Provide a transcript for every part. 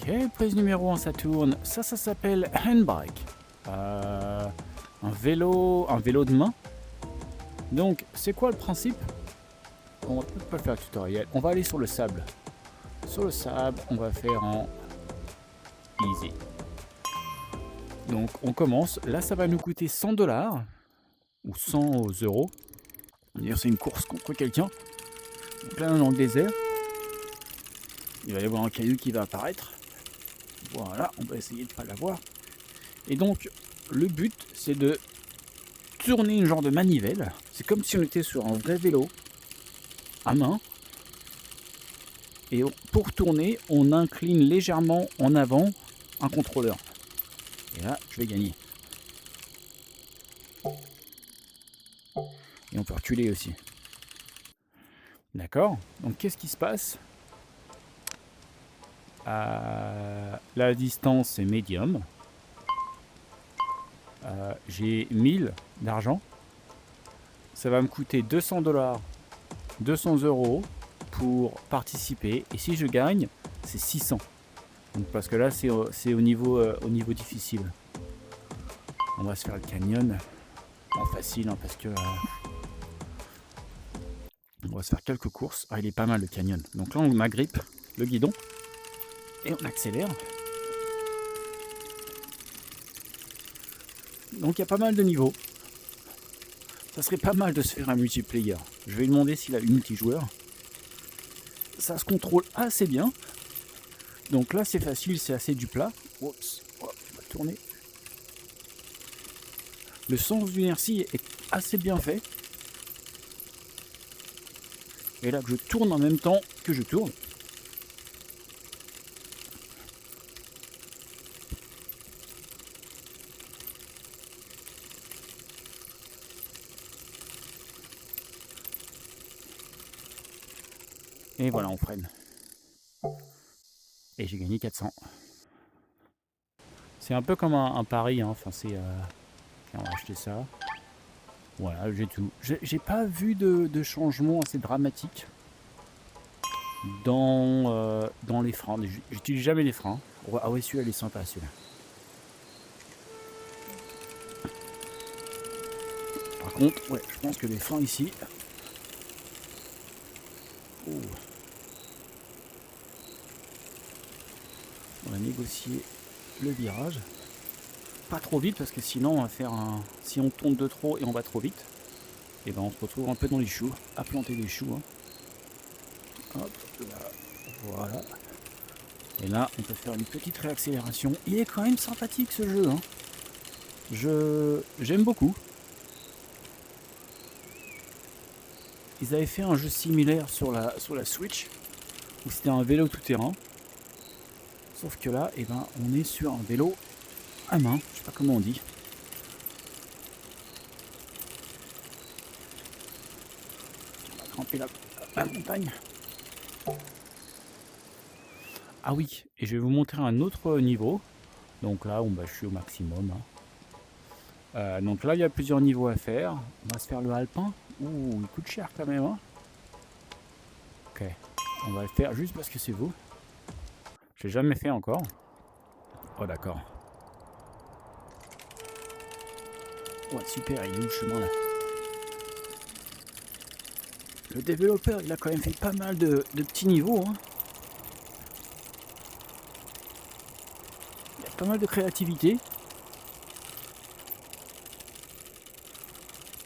Ok, prise numéro 1, ça tourne. Ça s'appelle handbike. Un vélo de main. Donc, c'est quoi le principe? On va peut-être pas faire le tutoriel. On va aller sur le sable. Sur le sable, on va faire en easy. Donc, on commence. Là, ça va nous coûter 100 $ ou 100 euros. D'ailleurs, c'est une course contre quelqu'un. Plein dans le désert. Il va y avoir un caillou qui va apparaître. Voilà, on va essayer de ne pas l'avoir. Et donc, le but, c'est de tourner une genre de manivelle. C'est comme si on était sur un vrai vélo à main. Et pour tourner, on incline légèrement en avant un contrôleur. Et là, je vais gagner. Et on peut reculer aussi. D'accord? Donc, qu'est-ce qui se passe? La distance, c'est médium. J'ai 1000 d'argent. Ça va me coûter 200 $, 200 euros pour participer. Et si je gagne, c'est 600. Donc, parce que là, c'est au niveau difficile. On va se faire le canyon en facile, hein, parce que on va se faire quelques courses. Ah, il est pas mal le canyon. Donc là, on m'agrippe le guidon et on accélère. Donc il y a pas mal de niveaux. Ça serait pas mal de se faire un multiplayer. Je vais lui demander s'il a eu multijoueur. Ça se contrôle assez bien. Donc là, c'est facile, c'est assez du plat. Oups, on va tourner. Le sens d'inertie est assez bien fait. Et là, que je tourne en même temps que je tourne. Et voilà, on freine. Et j'ai gagné 400. C'est un peu comme un pari, hein. Enfin, c'est... on va acheter ça. Voilà, j'ai tout. J'ai pas vu de changement assez dramatique dans les freins. J'utilise jamais les freins. Ah ouais, celui-là, il est sympa, celui-là. Par contre, ouais, je pense que les freins ici... Oh. On va négocier le virage. Pas trop vite, parce que sinon, on va faire un... Si on tourne de trop et on va trop vite, et ben on se retrouve un peu dans les choux, à planter des choux. Hein. Hop, là, voilà. Et là, on peut faire une petite réaccélération. Il est quand même sympathique, ce jeu. Hein. J'aime beaucoup. Ils avaient fait un jeu similaire sur la Switch, où c'était un vélo tout-terrain. Sauf que là, eh ben, on est sur un vélo à main. Je sais pas comment on dit. On va grimper la montagne. Ah oui, et je vais vous montrer un autre niveau. Donc là, je suis au maximum. Hein. Donc là, il y a plusieurs niveaux à faire. On va se faire le alpin. Ouh, il coûte cher quand même. Hein. Ok, on va le faire juste parce que c'est vous. J'ai jamais fait encore. Oh d'accord. Ouais, super, il est où le chemin là? Le développeur, il a quand même fait pas mal de petits niveaux. Hein. Il y a pas mal de créativité.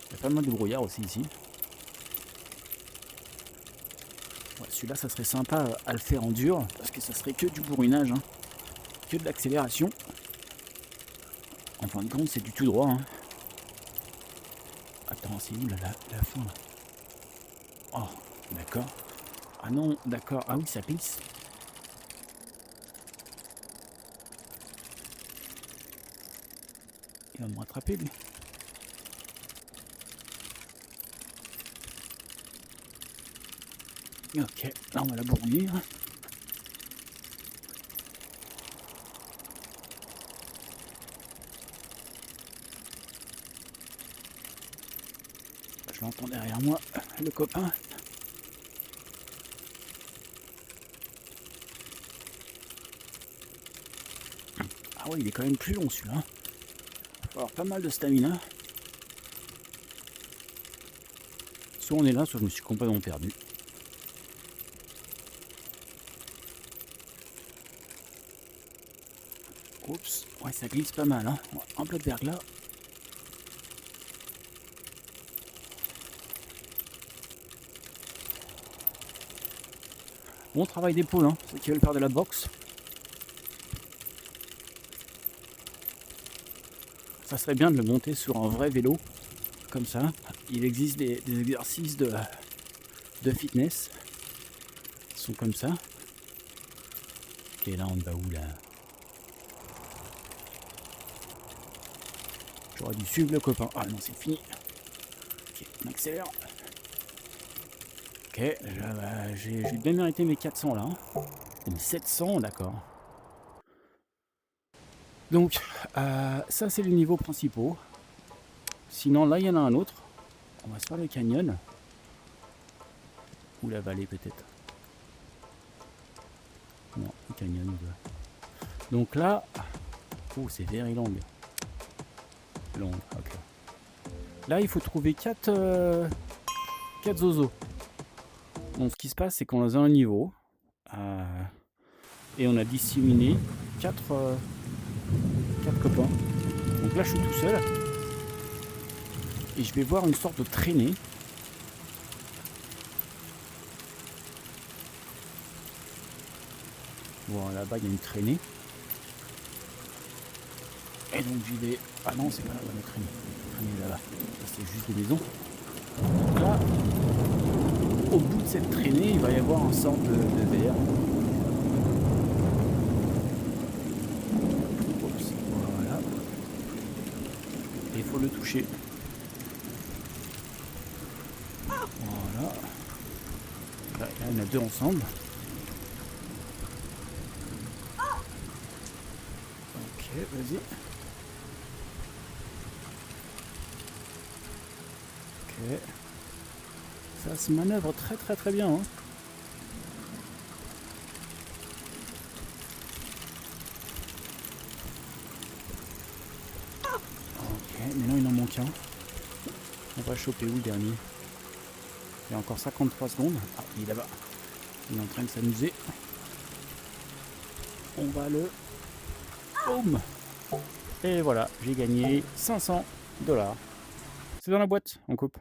Il y a pas mal de brouillard aussi ici. Ouais, celui-là, ça serait sympa à le faire en dur, parce que ça serait que du bourrinage. Hein. Que de l'accélération. En fin de compte, c'est du tout droit. Hein. Attends, c'est où là, la fin là? Oh, d'accord. Ah non, d'accord. Ah oui, ça glisse. Il va me rattraper, lui. Ok, là on va la bourrir. Je l'entends derrière moi, le copain. Ah ouais, il est quand même plus long celui-là. Il va falloir pas mal de stamina. Soit on est là, soit je me suis complètement perdu. Oups, ouais, ça glisse pas mal, hein. Un peu de verglas. Bon travail d'épaule, hein, ceux qui veulent faire de la boxe. Ça serait bien de le monter sur un vrai vélo, comme ça. Il existe des exercices de fitness qui sont comme ça. Ok, là on va où là? J'aurais dû suivre le copain. Ah non, c'est fini. Ok, on accélère. Ok, j'ai bien mérité mes 400 là. Mes 700, d'accord. Donc, ça c'est les niveaux principaux. Sinon, là il y en a un autre. On va se faire le canyon. Ou la vallée peut-être. Non, le canyon. Donc là, oh c'est very long. Long, ok. Là il faut trouver 4 zozos. Donc ce qui se passe c'est qu'on est dans un niveau. Et on a disséminé 4 copains. Donc là je suis tout seul. Et je vais voir une sorte de traînée. Bon là-bas il y a une traînée. Et donc j'y vais. Ah non c'est pas là-bas la traînée. La traînée là-bas. C'est juste des maisons. Donc là, au bout de cette traînée, il va y avoir un sorte de verre. Oups, voilà. Et il faut le toucher. Voilà. Là, il y en a deux ensemble. Ok, vas-y. Ok. Ça se manœuvre très bien. Hein. Ok, mais non, il en manque un. On va choper où le dernier? Il y a encore 53 secondes. Ah, il est là-bas. Il est en train de s'amuser. On va le... Boum! Et voilà, j'ai gagné 500 $. C'est dans la boîte, on coupe.